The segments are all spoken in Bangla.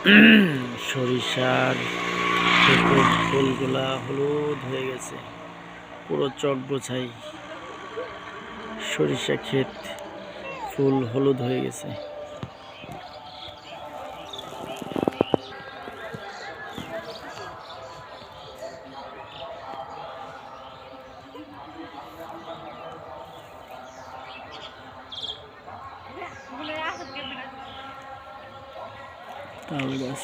সরিষার ক্ষেতের ফুলগুলা হলুদ হয়ে গেছে, পুরো চক গোছাই সরিষা ক্ষেত ফুল হলুদ হয়ে গেছে। তাল গাছ,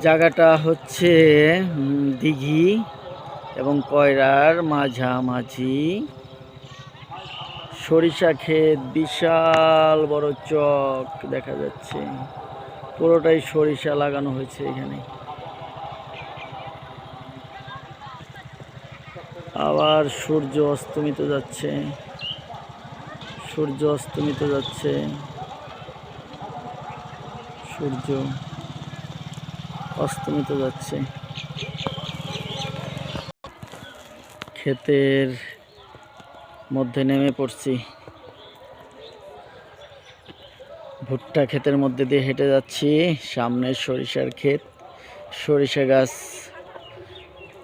জায়গাটা হচ্ছে দিঘি এবং কয়রার মাঝামাঝি সরিষা ক্ষেত, বিশাল বড় চক দেখা যাচ্ছে, পুরোটাই সরিষা লাগানো হয়েছে এখানে। আবার সূর্য অস্তমিত যাচ্ছে, সূর্য অস্তমিত যাচ্ছে, সূর্য অস্তমিত যাচ্ছে। ক্ষেতের মধ্যে নেমে পড়ছি, ভুট্টা ক্ষেতের মধ্যে দিয়ে হেঁটে যাচ্ছি। সামনে সরিষার ক্ষেত, সরিষা গাছ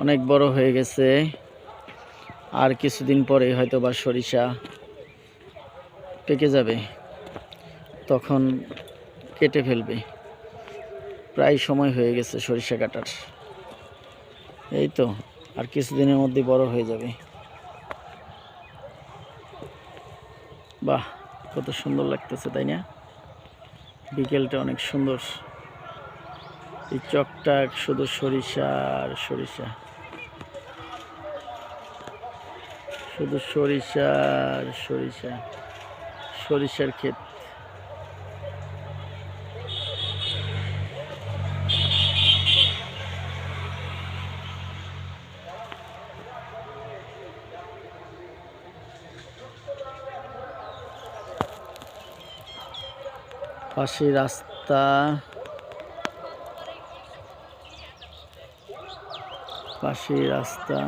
অনেক বড় হয়ে গেছে, আর কিছুদিন পরে হয়তো বা সরিষা পেকে যাবে, তখন কেটে ফেলবে। প্রায় সময় হয়ে গেছে সরিষা কাটার, এই তো আর কিছুদিনের মধ্যে বড় হয়ে যাবে। বাহ, কত সুন্দর লাগতেছে তাই না? বিকেলটা অনেক সুন্দর, এই চকটা শুধু সরিষা আর সরিষা, শুধু সরিষা আর সরিষা, সরিষার ক্ষেত। পাশে রাস্তা, পাশে রাস্তা।